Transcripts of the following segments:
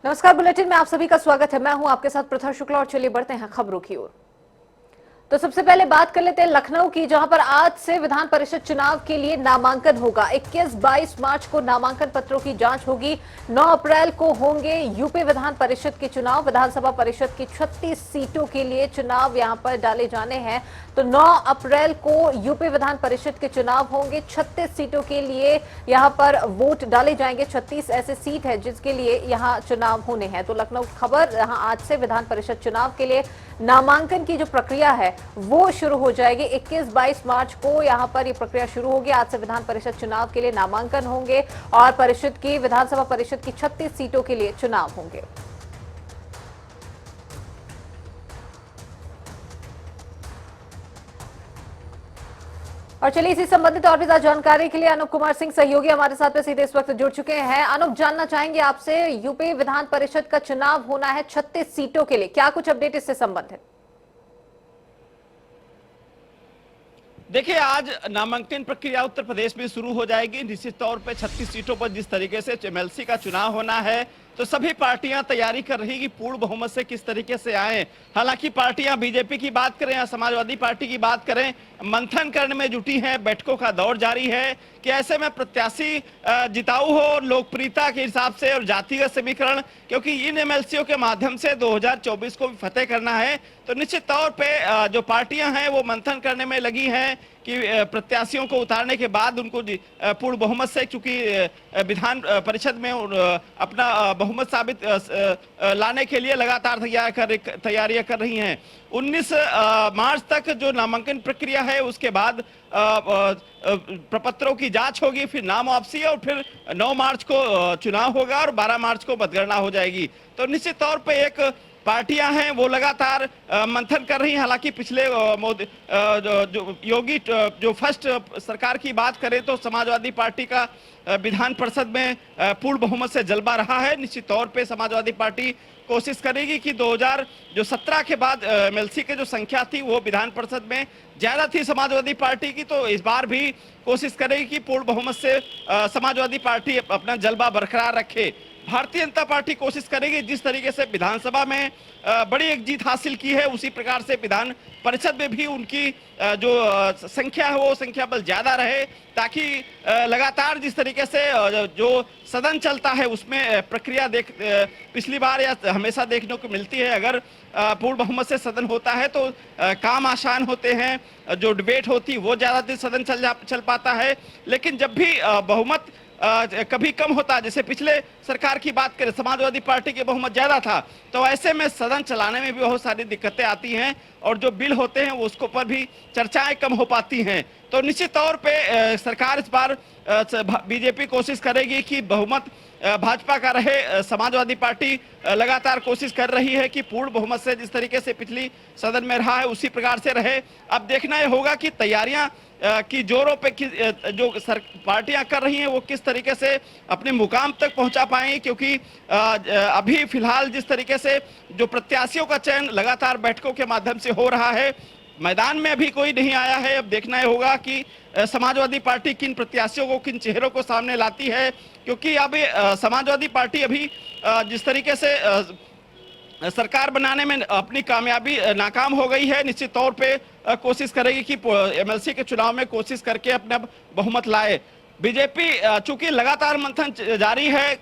नमस्कार, बुलेटिन में आप सभी का स्वागत है। मैं हूं आपके साथ प्रथा शुक्ला और चलिए बढ़ते हैं खबरों की ओर। तो सबसे पहले बात कर लेते हैं लखनऊ की, जहां पर आज से विधान परिषद चुनाव के लिए नामांकन होगा। 21-22 मार्च को नामांकन पत्रों की जांच होगी। 9 अप्रैल को होंगे यूपी विधान परिषद के चुनाव। विधानसभा परिषद की 36 सीटों के लिए चुनाव यहां पर डाले जाने हैं। तो 9 अप्रैल को यूपी विधान परिषद के चुनाव होंगे। 36 सीटों के लिए यहां पर वोट डाले जाएंगे। 36 ऐसे सीट है जिसके लिए यहां चुनाव होने हैं। तो लखनऊ की खबर, यहां आज से विधान परिषद चुनाव के लिए नामांकन की जो प्रक्रिया है वो शुरू हो जाएगी। 21-22 मार्च को यहां पर ये प्रक्रिया शुरू होगी। आज से विधान परिषद चुनाव के लिए नामांकन होंगे और परिषद की विधानसभा परिषद की 36 सीटों के लिए चुनाव होंगे। और चलिए इसी संबंधित और भी ज्यादा जानकारी के लिए अनूप कुमार सिंह सहयोगी हमारे साथ सीधे इस वक्त जुड़ चुके हैं। अनूप, जानना चाहेंगे आपसे, यूपी विधान परिषद का चुनाव होना है 36 सीटों के लिए, क्या कुछ अपडेट इससे संबंधित? देखिए, आज नामांकन प्रक्रिया उत्तर प्रदेश में शुरू हो जाएगी। निश्चित तौर पे 36 सीटों पर जिस तरीके से एमएलसी का चुनाव होना है, तो सभी पार्टियां तैयारी कर रही कि पूर्ण बहुमत से किस तरीके से आए। हालांकि पार्टियां बीजेपी की बात करें या समाजवादी पार्टी की बात करें, मंथन करने में जुटी हैं, बैठकों का दौर जारी है कि ऐसे में प्रत्याशी जिताऊ हो लोकप्रियता के हिसाब से और जातिगत समीकरण, क्योंकि इन एमएलसीओं के माध्यम से 2024 को भी फतेह करना है। तो निश्चित तौर पे जो पार्टियां हैं वो मंथन करने में लगी हैं कि प्रत्याशियों को उतारने के बाद उनको पूर्ण बहुमत से, चूंकि विधान परिषद में अपना बहुमत साबित लाने के लिए लगातार तैयारियां कर रही हैं। 19 मार्च तक जो नामांकन प्रक्रिया है, उसके बाद प्रपत्रों की जांच होगी, फिर नाम वापसी और फिर 9 मार्च को चुनाव होगा और 12 मार्च को मतगणना हो जाएगी। तो निश्चित तौर पे एक पार्टियां हैं वो लगातार मंथन कर रही हैं। हालांकि पिछले जो योगी जो फर्स्ट सरकार की बात करें तो समाजवादी पार्टी का विधान परिषद में पूर्ण बहुमत से जलवा रहा है। निश्चित तौर पे समाजवादी पार्टी कोशिश करेगी कि 2017 के बाद एमएलसी की जो संख्या थी वो विधान परिषद में ज्यादा थी समाजवादी पार्टी की, तो इस बार भी कोशिश करेगी कि पूर्ण बहुमत से समाजवादी पार्टी अपना जलवा बरकरार रखे। भारतीय जनता पार्टी कोशिश करेगी जिस तरीके से विधानसभा में बड़ी एक जीत हासिल की है, उसी प्रकार से विधान परिषद में भी उनकी जो संख्या है वो संख्या बल ज्यादा रहे, ताकि लगातार जिस तरीके से जो सदन चलता है उसमें प्रक्रिया पिछली बार या हमेशा देखने को मिलती है। अगर पूर्ण बहुमत से सदन होता है तो काम आसान होते हैं, जो डिबेट होती वो ज्यादा देर सदन चल पाता है। लेकिन जब भी बहुमत कभी कम होता, जैसे पिछले सरकार की बात करें समाजवादी पार्टी के बहुमत ज्यादा था, तो ऐसे में सदन चलाने में भी बहुत सारी दिक्कतें आती हैं और जो बिल होते हैं उसको पर भी चर्चाएं कम हो पाती हैं। तो निश्चित तौर पे सरकार इस बार बीजेपी कोशिश करेगी कि बहुमत भाजपा का रहे। समाजवादी पार्टी लगातार कोशिश कर रही है कि पूर्ण बहुमत से जिस तरीके से पिछली सदन में रहा है उसी प्रकार से रहे। अब देखना यह होगा कि तैयारियां की जोरों पे जो पार्टियां कर रही हैं वो किस तरीके से अपने मुकाम तक पहुंचा पाएंगी, क्योंकि अभी फिलहाल जिस तरीके से जो प्रत्याशियों का चयन लगातार बैठकों के माध्यम से हो रहा है, मैदान में अभी कोई नहीं आया है। अब देखना यह होगा कि समाजवादी पार्टी किन प्रत्याशियों को, किन चेहरों को सामने लाती है, क्योंकि अब समाजवादी पार्टी अभी जिस तरीके से सरकार बनाने में अपनी कामयाबी नाकाम हो गई है, निश्चित तौर पे कोशिश करेगी कि एमएलसी के चुनाव में कोशिश करके अपना बहुमत लाए। बीजेपी चूंकि लगातार मंथन जारी है,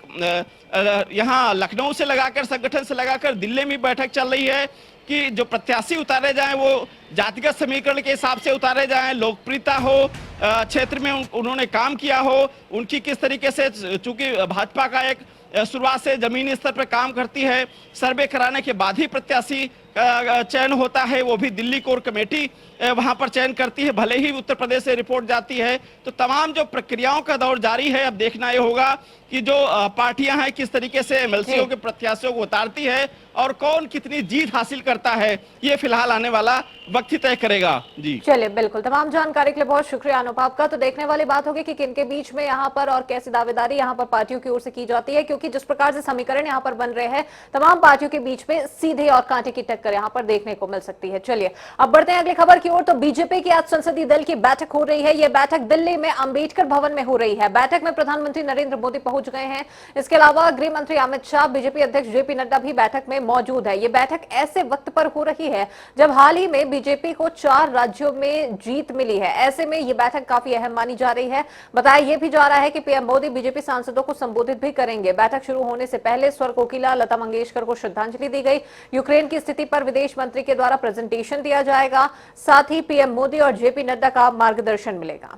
यहाँ लखनऊ से लगाकर संगठन से लगाकर दिल्ली में बैठक चल रही है कि जो प्रत्याशी उतारे जाएं वो जातिगत समीकरण के हिसाब से उतारे जाएं, लोकप्रियता हो, क्षेत्र में उन्होंने काम किया हो, उनकी किस तरीके से, चूंकि भाजपा का एक शुरुआत से जमीनी स्तर पर काम करती है, सर्वे कराने के बाद ही प्रत्याशी चयन होता है, वो भी दिल्ली कोर कमेटी वहां पर चयन करती है, भले ही उत्तर प्रदेश से रिपोर्ट जाती है। तो तमाम जो प्रक्रियाओं का दौर जारी है। अब देखना ये होगा कि जो पार्टियां हैं किस तरीके से एमएलसीओं के प्रत्याशियों को उतारती है और कौन कितनी जीत हासिल करता है, ये फिलहाल आने वाला वक्त ही तय करेगा। जी चलिए, बिल्कुल, तमाम जानकारी के लिए बहुत शुक्रिया अनूप आपका। तो देखने वाली बात होगी कि किनके बीच में यहाँ पर और कैसी दावेदारी यहाँ पर पार्टियों की ओर से की जाती है, क्योंकि जिस प्रकार से समीकरण यहाँ पर बन रहे हैं तमाम पार्टियों के बीच में सीधे और कांटे की टक्कर यहाँ पर देखने को मिल सकती है। चलिए अब बढ़ते हैं अगली खबर की की ओर, तो बीजेपी की आज संसदीय दल की बैठक हो रही है। यह बैठक दिल्ली में अंबेडकर भवन में हो रही है। बैठक में प्रधानमंत्री नरेंद्र मोदी पहुंच गए हैं। इसके अलावा गृह मंत्री अमित शाह, बीजेपी अध्यक्ष जेपी नड्डा भी बैठक में मौजूद है। यह बैठक ऐसे वक्त पर हो रही है जब हाल ही में बीजेपी को 4 राज्यों में जीत मिली है। ऐसे में यह बैठक काफी अहम मानी जा रही है। बताया यह भी जा रहा है कि पीएम मोदी बीजेपी सांसदों को संबोधित भी करेंगे। बैठक शुरू होने से पहले स्वर कोकिला लता मंगेशकर को श्रद्धांजलि दी गई। यूक्रेन की स्थिति पर विदेश मंत्री के द्वारा प्रेजेंटेशन दिया जाएगा। साथ ही पीएम मोदी और जेपी नड्डा का मार्गदर्शन मिलेगा।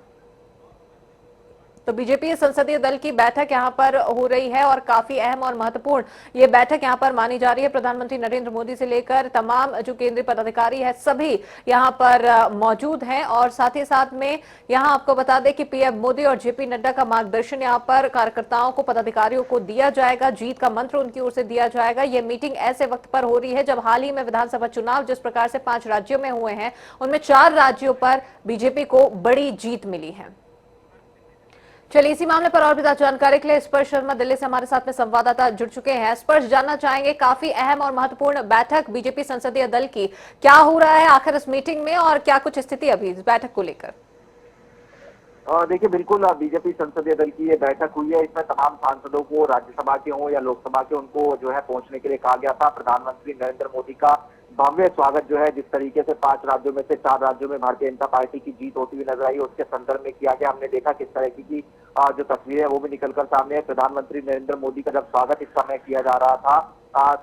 तो बीजेपी संसदीय दल की बैठक यहां पर हो रही है और काफी अहम और महत्वपूर्ण ये बैठक यहां पर मानी जा रही है। प्रधानमंत्री नरेंद्र मोदी से लेकर तमाम जो केंद्रीय पदाधिकारी है सभी यहां पर मौजूद हैं। और साथ ही साथ में यहां आपको बता दें कि पीएम मोदी और जेपी नड्डा का मार्गदर्शन यहां पर कार्यकर्ताओं को, पदाधिकारियों को दिया जाएगा। जीत का मंत्र उनकी ओर से दिया जाएगा। यह मीटिंग ऐसे वक्त पर हो रही है जब हाल ही में विधानसभा चुनाव जिस प्रकार से 5 राज्यों में हुए हैं, उनमें 4 राज्यों पर बीजेपी को बड़ी जीत मिली है। चलिए इसी मामले पर और भी ज्यादा जानकारी के लिए स्पर्श शर्मा दिल्ली से हमारे साथ में संवाददाता जुड़ चुके हैं। स्पर्श, जानना चाहेंगे काफी अहम और महत्वपूर्ण बैठक बीजेपी संसदीय दल की, क्या हो रहा है आखिर इस मीटिंग में और क्या कुछ स्थिति अभी इस बैठक को लेकर? देखिए, बिल्कुल बीजेपी संसदीय दल की ये बैठक हुई है। इसमें तमाम सांसदों को, राज्यसभा के हों या लोकसभा के, उनको जो है पहुंचने के लिए कहा गया था। प्रधानमंत्री नरेंद्र मोदी का भव्य स्वागत जो है, जिस तरीके से 5 राज्यों में से 4 राज्यों में भारतीय जनता पार्टी की जीत होती हुई नजर आई, उसके संदर्भ में किया गया। हमने देखा किस तरह की जो तस्वीरें है वो भी निकलकर सामने है। प्रधानमंत्री नरेंद्र मोदी का जब स्वागत इस समय किया जा रहा था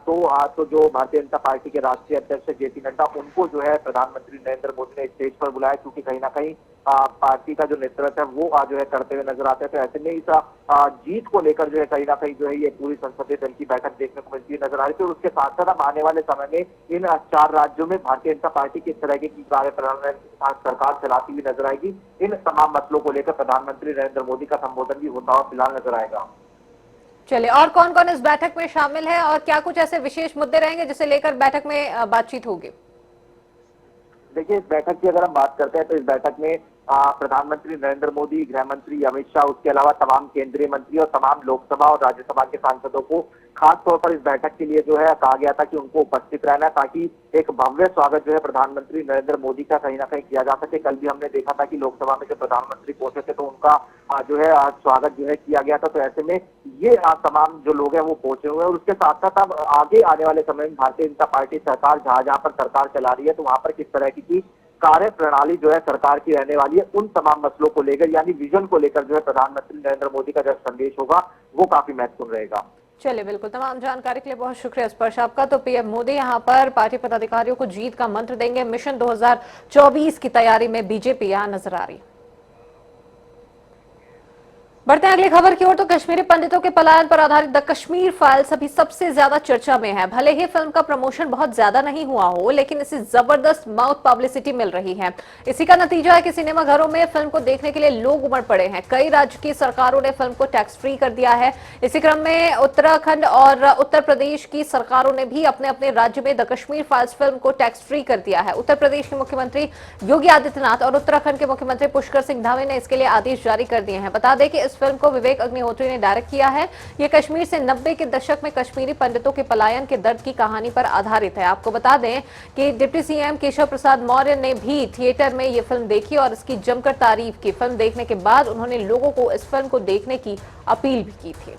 तो जो भारतीय जनता पार्टी के राष्ट्रीय अध्यक्ष जेपी नड्डा, उनको जो है प्रधानमंत्री नरेंद्र मोदी ने स्टेज पर बुलाया, क्योंकि कहीं ना कहीं पार्टी का जो नेतृत्व है वो जो है करते हुए नजर आते हैं। तो ऐसे में इस जीत को लेकर जो है कहीं ना कहीं जो है ये पूरी संसदीय दल की बैठक देखने को मिलती नजर आ रही थी। और उसके साथ साथ अब आने वाले समय में इन 4 राज्यों में भारतीय जनता पार्टी किस तरह की कार्य प्रणाली सरकार चलाती हुई नजर आएगी, इन तमाम मसलों को लेकर प्रधानमंत्री नरेंद्र मोदी का संबोधन भी होता हुआ फिलहाल नजर आएगा। चलिए, और कौन कौन इस बैठक में शामिल है और क्या कुछ ऐसे विशेष मुद्दे रहेंगे जिसे लेकर बैठक में बातचीत होगी? देखिए, इस बैठक की अगर हम बात करते हैं तो इस बैठक में प्रधानमंत्री नरेंद्र मोदी, गृह मंत्री अमित शाह, उसके अलावा तमाम केंद्रीय मंत्री और तमाम लोकसभा और राज्यसभा के सांसदों को खास तौर पर इस बैठक के लिए जो है कहा गया था कि उनको उपस्थित रहना, ताकि एक भव्य स्वागत जो है प्रधानमंत्री नरेंद्र मोदी का कहीं ना कहीं किया जा सके। कल भी हमने देखा था कि लोकसभा में जब प्रधानमंत्री पहुंचे थे तो उनका जो है स्वागत जो है किया गया था। तो ऐसे में ये तमाम जो लोग हैं वो पहुंचे हुए हैं। और उसके साथ साथ अब आगे आने वाले समय में भारतीय जनता पार्टी सरकार जहां पर सरकार चला रही है, तो वहां पर किस तरह की कार्य प्रणाली जो है सरकार की रहने वाली है, उन तमाम मसलों को लेकर यानी विजन को लेकर जो है प्रधानमंत्री नरेंद्र मोदी का जो संदेश होगा वो काफी महत्वपूर्ण रहेगा। चलिए, बिल्कुल, तमाम जानकारी के लिए बहुत शुक्रिया स्पर्श आपका। तो पीएम मोदी यहां पर पार्टी पदाधिकारियों को जीत का मंत्र देंगे। मिशन 2024 की तैयारी में बीजेपी यहां नजर आ रही। बढ़ते हैं अगली खबर की ओर। तो कश्मीरी पंडितों के पलायन पर आधारित द कश्मीर फाइल्स अभी सबसे ज्यादा चर्चा में है। भले ही फिल्म का प्रमोशन बहुत ज्यादा नहीं हुआ हो, लेकिन इसे जबरदस्त माउथ पब्लिसिटी मिल रही है। इसी का नतीजा है कि सिनेमा घरों में फिल्म को देखने के लिए लोग उमड़ पड़े हैं। कई राज्य की सरकारों ने फिल्म को टैक्स फ्री कर दिया है। इसी क्रम में उत्तराखंड और उत्तर प्रदेश की सरकारों ने भी अपने अपने राज्य में द कश्मीर फाइल्स फिल्म को टैक्स फ्री कर दिया है। उत्तर प्रदेश के मुख्यमंत्री योगी आदित्यनाथ और उत्तराखंड के मुख्यमंत्री पुष्कर सिंह धामी ने इसके लिए आदेश जारी कर दिए हैं। बता दें कि इस फिल्म को विवेक अग्निहोत्री ने डायरेक्ट किया है। यह कश्मीर से 90 के दशक में कश्मीरी पंडितों के पलायन के दर्द की कहानी पर आधारित है। आपको बता दें कि डिप्टी सीएम केशव प्रसाद मौर्य ने भी थिएटर में यह फिल्म देखी और इसकी जमकर तारीफ की। फिल्म देखने के बाद उन्होंने लोगों को इस फिल्म को देखने की अपील भी की थी।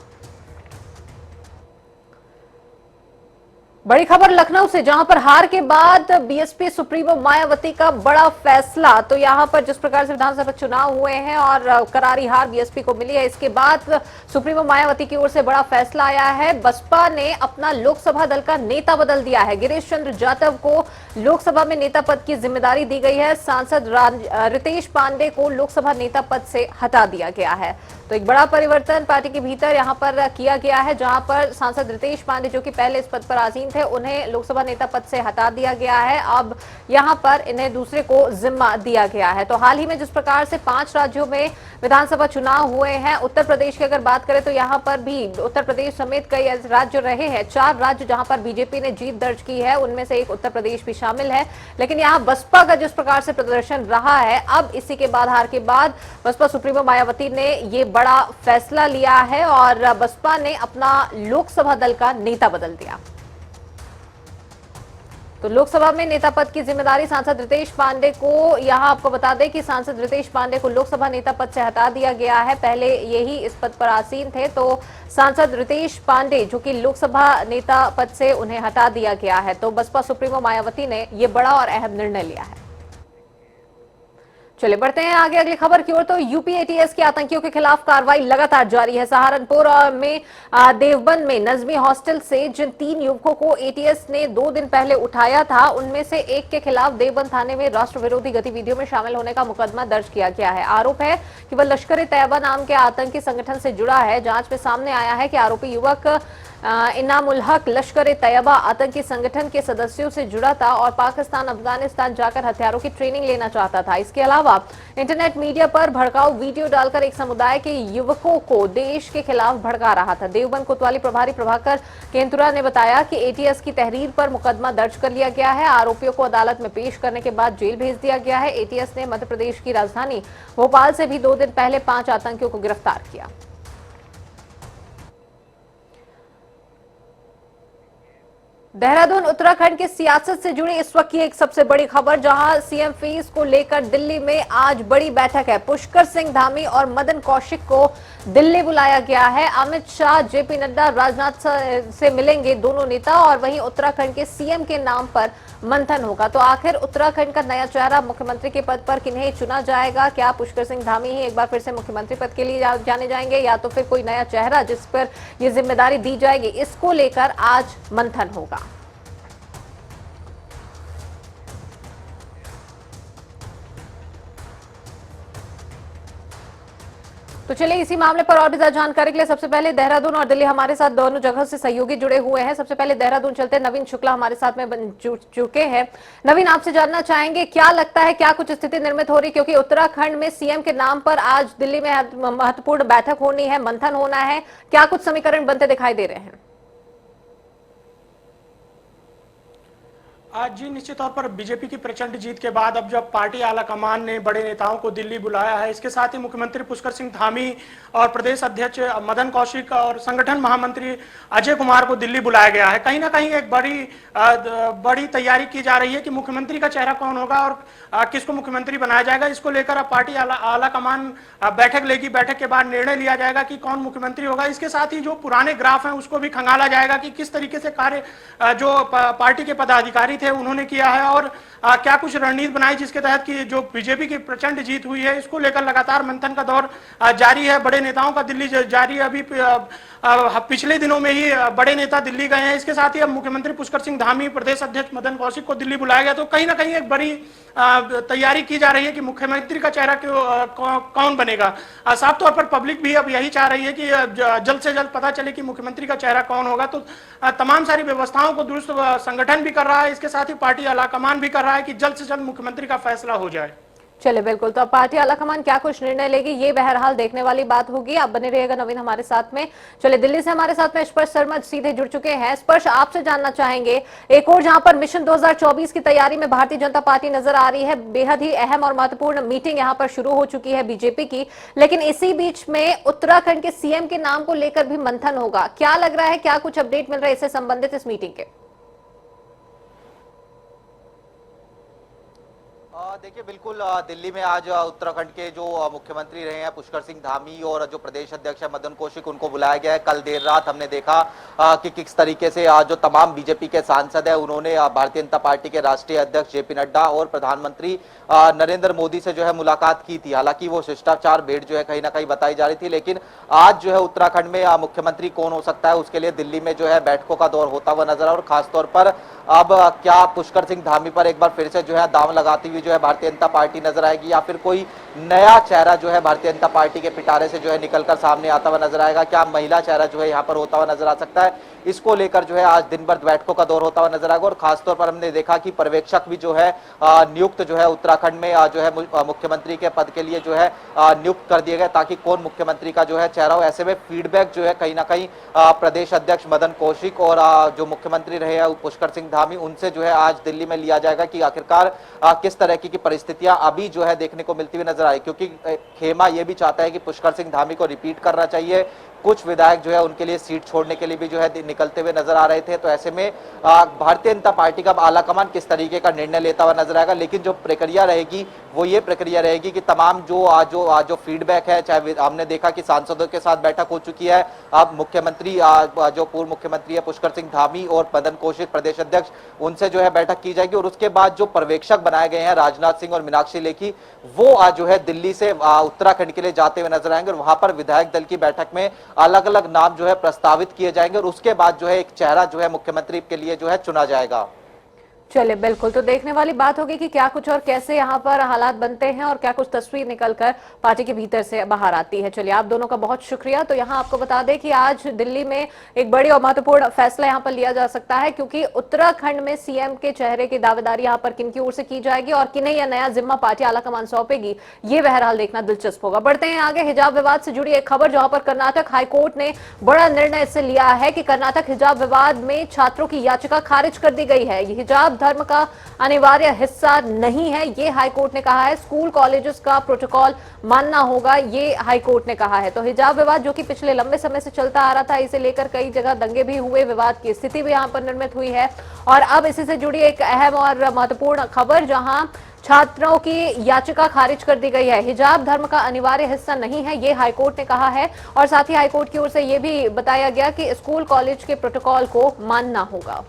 बड़ी खबर लखनऊ से, जहां पर हार के बाद बीएसपी सुप्रीमो मायावती का बड़ा फैसला। तो यहां पर जिस प्रकार से विधानसभा चुनाव हुए हैं और करारी हार बीएसपी को मिली है, इसके बाद सुप्रीमो मायावती की ओर से बड़ा फैसला आया है। बसपा ने अपना लोकसभा दल का नेता बदल दिया है। गिरीश चंद्र जाटव को लोकसभा में नेता पद की जिम्मेदारी दी गई है। सांसद रितेश पांडे को लोकसभा नेता पद से हटा दिया गया है। तो एक बड़ा परिवर्तन पार्टी के भीतर यहां पर किया गया है, जहां पर सांसद रितेश पांडे जो कि पहले इस पद पर आसीन थे, उन्हें लोकसभा नेता पद से हटा दिया गया है। अब यहां पर इन्हें दूसरे को जिम्मा दिया गया है। तो हाल ही में जिस प्रकार से 5 राज्यों में विधानसभा चुनाव हुए हैं, उत्तर प्रदेश की अगर बात करें तो यहां पर भी उत्तर प्रदेश समेत कई राज्य रहे हैं। 4 राज्य जहां पर बीजेपी ने जीत दर्ज की है, उनमें से एक उत्तर प्रदेश भी शामिल है। लेकिन यहां बसपा का जिस प्रकार से प्रदर्शन रहा है, अब इसी के बाद हार के बाद बसपा सुप्रीमो मायावती ने ये बड़ा फैसला लिया है और बसपा ने अपना लोकसभा दल का नेता बदल दिया। तो लोकसभा में नेता पद की जिम्मेदारी सांसद रितेश पांडे को, यहां आपको बता दें कि सांसद रितेश पांडे को लोकसभा नेता पद से हटा दिया गया है। पहले यही इस पद पर आसीन थे, तो सांसद रितेश पांडे जो कि लोकसभा नेता पद से उन्हें हटा दिया गया है। तो बसपा सुप्रीमो मायावती ने यह बड़ा और अहम निर्णय लिया है। चलिए बढ़ते हैं आगे अगली खबर की ओर। तो यूपी एटीएस के आतंकियों के खिलाफ कार्रवाई लगातार जारी है। सहारनपुर में देवबंद में नजमी हॉस्टल से जिन 3 युवकों को एटीएस ने 2 दिन पहले उठाया था, उनमें से एक के खिलाफ देवबंद थाने में राष्ट्र विरोधी गतिविधियों में शामिल होने का मुकदमा दर्ज किया गया है। आरोप है कि वह लश्कर-ए-तैयबा नाम के आतंकी संगठन से जुड़ा है। जांच में सामने आया है कि आरोपी युवक इनामुल हक लश्कर-ए-तैयबा आतंकी संगठन के सदस्यों से जुड़ा था और पाकिस्तान अफगानिस्तान जाकर हथियारों की ट्रेनिंग लेना चाहता था। इसके अलावा इंटरनेट मीडिया पर भड़काऊ वीडियो डालकर एक समुदाय के युवकों को देश के खिलाफ भड़का रहा था। देवबंद कोतवाली प्रभारी प्रभाकर केंतुरा ने बताया कि एटीएस की तहरीर पर मुकदमा दर्ज कर लिया गया है। आरोपियों को अदालत में पेश करने के बाद जेल भेज दिया गया है। एटीएस ने मध्य प्रदेश की राजधानी भोपाल से भी 2 दिन पहले 5 आतंकियों को गिरफ्तार किया। देहरादून उत्तराखंड की सियासत से जुड़ी इस वक्त की एक सबसे बड़ी खबर, जहां सीएम फीस को लेकर दिल्ली में आज बड़ी बैठक है। पुष्कर सिंह धामी और मदन कौशिक को दिल्ली बुलाया गया है। अमित शाह, जेपी नड्डा, राजनाथ से मिलेंगे दोनों नेता और वहीं उत्तराखंड के सीएम के नाम पर मंथन होगा। तो आखिर उत्तराखंड का नया चेहरा मुख्यमंत्री के पद पर किन्हें चुना जाएगा? क्या पुष्कर सिंह धामी ही एक बार फिर से मुख्यमंत्री पद के लिए जाने जाएंगे या तो फिर कोई नया चेहरा जिस पर यह जिम्मेदारी दी जाएगी? इसको लेकर आज मंथन होगा। तो चलिए इसी मामले पर और भी ज्यादा जानकारी के लिए सबसे पहले देहरादून और दिल्ली हमारे साथ दोनों जगह से सहयोगी जुड़े हुए हैं। सबसे पहले देहरादून चलते हैं, नवीन शुक्ला हमारे साथ में जुड़ चुके हैं। नवीन, आपसे जानना चाहेंगे क्या लगता है, क्या कुछ स्थिति निर्मित हो रही, क्योंकि उत्तराखंड में सीएम के नाम पर आज दिल्ली में महत्वपूर्ण बैठक होनी है, मंथन होना है, क्या कुछ समीकरण बनते दिखाई दे रहे हैं? जी निश्चित तौर पर बीजेपी की प्रचंड जीत के बाद अब जब पार्टी आला कमान ने बड़े नेताओं को दिल्ली बुलाया है, इसके साथ ही मुख्यमंत्री पुष्कर सिंह धामी और प्रदेश अध्यक्ष मदन कौशिक और संगठन महामंत्री अजय कुमार को दिल्ली बुलाया गया है। कहीं ना कहीं एक बड़ी तैयारी की जा रही है कि मुख्यमंत्री का चेहरा कौन होगा और किसको मुख्यमंत्री बनाया जाएगा। इसको लेकर अब पार्टी आला कमान बैठक लेगी। बैठक के बाद निर्णय लिया जाएगा कि कौन मुख्यमंत्री होगा। इसके साथ ही जो पुराने ग्राफ हैं उसको भी खंगाला जाएगा कि किस तरीके से कार्य जो पार्टी के पदाधिकारी उन्होंने किया है और क्या कुछ रणनीति बनाई जिसके तहत कि जो बीजेपी की प्रचंड जीत हुई है, इसको लेकर लगातार मंथन का दौर जारी है। बड़े नेताओं का दिल्ली जारी है। अभी पिछले दिनों में ही बड़े नेता दिल्ली गए हैं। इसके साथ ही अब मुख्यमंत्री पुष्कर सिंह धामी, प्रदेश अध्यक्ष मदन कौशिक को दिल्ली बुलाया गया। तो कहीं ना कहीं एक बड़ी तैयारी की जा रही है कि मुख्यमंत्री का चेहरा कौन बनेगा। साफ तौर पर पब्लिक भी अब यही चाह रही है कि जल्द से जल्द पता चले कि मुख्यमंत्री का चेहरा कौन होगा। तो तमाम सारी व्यवस्थाओं को दुरुस्त संगठन भी कर रहा है, इसके साथ ही पार्टी आलाकमान भी कर रहा है कि जल्द से जल्द मुख्यमंत्री का फैसला हो जाए। चलिए बिल्कुल, तो अब पार्टी आलाकमान क्या कुछ निर्णय लेगी ये बहरहाल देखने वाली बात होगी। आप बने रहिएगा नवीन हमारे साथ में। चलिए दिल्ली से हमारे साथ में स्पर्श शर्मा सीधे जुड़ चुके हैं। स्पर्श, आपसे जानना चाहेंगे, एक और जहां पर मिशन 2024 की तैयारी में भारतीय जनता पार्टी नजर आ रही है, बेहद ही अहम और महत्वपूर्ण मीटिंग यहां पर शुरू हो चुकी है बीजेपी की, लेकिन इसी बीच में उत्तराखंड के सीएम के नाम को लेकर भी मंथन होगा। क्या लग रहा है, क्या कुछ अपडेट मिल रहा है इससे संबंधित इस मीटिंग के? देखिए बिल्कुल, दिल्ली में आज उत्तराखंड के जो मुख्यमंत्री रहे हैं पुष्कर सिंह धामी और जो प्रदेश अध्यक्ष है मदन कौशिक, उनको बुलाया गया है। कल देर रात हमने देखा कि किस तरीके से जो तमाम बीजेपी के सांसद है उन्होंने भारतीय जनता पार्टी के राष्ट्रीय अध्यक्ष जेपी नड्डा और प्रधानमंत्री नरेंद्र मोदी से जो है मुलाकात की थी। हालांकि वो शिष्टाचार भेंट जो है कहीं ना कहीं बताई जा रही थी, लेकिन आज जो है उत्तराखंड में मुख्यमंत्री कौन हो सकता है उसके लिए दिल्ली में जो है बैठकों का दौर होता हुआ नजर आ, और खासतौर पर अब क्या पुष्कर सिंह धामी पर एक बार फिर से जो है दांव लगाती हुई जो है भारतीय जनता पार्टी नजर आएगी या फिर कोई नया चेहरा जो है भारतीय जनता पार्टी के पिटारे से जो है निकलकर सामने आता हुआ नजर आएगा? क्या महिला चेहरा जो है यहाँ पर होता हुआ नजर आ सकता है? इसको लेकर जो है आज दिन भर बैठकों का दौर होता हुआ नजर आएगा। और खासतौर पर हमने देखा कि पर्यवेक्षक भी जो है नियुक्त जो है उत्तराखंड में जो है मुख्यमंत्री के पद के लिए जो है नियुक्त कर दिए गए ताकि कौन मुख्यमंत्री का जो है चेहरा हो। ऐसे में फीडबैक जो है कहीं ना कहीं प्रदेश अध्यक्ष मदन कौशिक और जो मुख्यमंत्री रहे हैं पुष्कर सिंह धामी, उनसे जो है आज दिल्ली में लिया जाएगा कि आखिरकार किस तरह की परिस्थितियां अभी जो है देखने को मिलती हुई नजर आई। क्योंकि खेमा ये भी चाहता है कि पुष्कर सिंह धामी को रिपीट करना चाहिए, कुछ विधायक जो है उनके लिए सीट छोड़ने के लिए भी जो है निकलते हुए नजर आ रहे थे। तो ऐसे में भारतीय जनता पार्टी का आलाकमान किस तरीके का निर्णय लेता हुआ नजर आएगा, लेकिन जो प्रक्रिया रहेगी वो ये प्रक्रिया रहेगी कि तमाम जो फीडबैक है, चाहे हमने देखा कि सांसदों के साथ बैठक हो चुकी है, अब मुख्यमंत्री जो पूर्व मुख्यमंत्री है पुष्कर सिंह धामी और मदन कौशिक प्रदेश अध्यक्ष, उनसे जो है बैठक की जाएगी। और उसके बाद जो पर्यवेक्षक बनाए गए हैं राजनाथ सिंह और मीनाक्षी लेखी, वो आज जो है दिल्ली से उत्तराखंड के लिए जाते हुए नजर आएंगे और वहां पर विधायक दल की बैठक में अलग अलग नाम जो है प्रस्तावित किए जाएंगे और उसके बाद जो है एक चेहरा जो है मुख्यमंत्री के लिए जो है चुना जाएगा। चलिए, बिल्कुल, तो देखने वाली बात होगी कि क्या कुछ और कैसे यहाँ पर हालात बनते हैं और क्या कुछ तस्वीर निकलकर पार्टी के भीतर से बाहर आती है। चलिए, आप दोनों का बहुत शुक्रिया। तो यहाँ आपको बता दें कि आज दिल्ली में एक बड़ी और महत्वपूर्ण फैसला यहाँ पर लिया जा सकता है, क्योंकि उत्तराखंड में सीएम के चेहरे की दावेदारी यहाँ पर किन की ओर से की जाएगी और किन्हें यह नया जिम्मा पार्टी आलाकमान सौंपेगी, ये बहरहाल देखना दिलचस्प होगा। बढ़ते हैं आगे। हिजाब विवाद से जुड़ी एक खबर, जहां पर कर्नाटक हाईकोर्ट ने बड़ा निर्णय इससे लिया है कि कर्नाटक हिजाब विवाद में छात्रों की याचिका खारिज कर दी गई है। हिजाब धर्म का अनिवार्य हिस्सा नहीं है, ये हाईकोर्ट ने कहा है। स्कूल कॉलेजेस का प्रोटोकॉल मानना होगा, ये हाईकोर्ट ने कहा है। तो हिजाब विवाद जो कि पिछले लंबे समय से चलता आ रहा था, इसे लेकर कई जगह दंगे भी हुए, विवाद की स्थिति भी यहां पर निर्मित हुई है। और अब इसी से जुड़ी एक अहम और महत्वपूर्ण खबर, जहां छात्रों की याचिका खारिज कर दी गई है। हिजाब धर्म का अनिवार्य हिस्सा नहीं है, ये हाईकोर्ट ने कहा है। और साथ ही हाईकोर्ट की ओर से यह भी बताया गया कि स्कूल कॉलेज के प्रोटोकॉल को मानना होगा।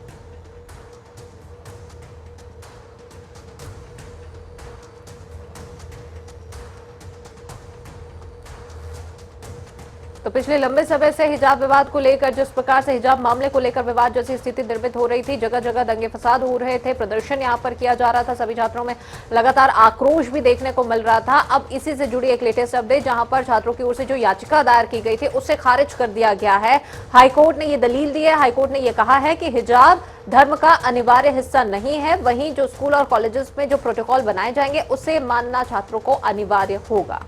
तो पिछले लंबे समय से हिजाब विवाद को लेकर, जिस प्रकार से हिजाब मामले को लेकर विवाद जैसी स्थिति निर्मित हो रही थी, जगह जगह दंगे फसाद हो रहे थे, प्रदर्शन यहां पर किया जा रहा था, सभी छात्रों में लगातार आक्रोश भी देखने को मिल रहा था। अब इसी से जुड़ी एक लेटेस्ट अपडेट, जहां पर छात्रों की ओर से जो याचिका दायर की गई थी उसे खारिज कर दिया गया है। हाईकोर्ट ने यह दलील दी है, हाईकोर्ट ने यह कहा है कि हिजाब धर्म का अनिवार्य हिस्सा नहीं है, वहीं जो स्कूल और कॉलेजेस में जो प्रोटोकॉल बनाए जाएंगे उसे मानना छात्रों को अनिवार्य होगा।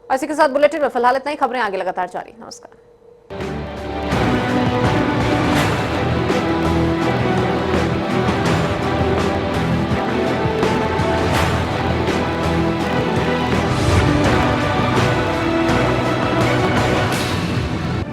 इसी के साथ बुलेटिन में फिलहाल इतना ही। खबरें आगे लगातार जारी। नमस्कार।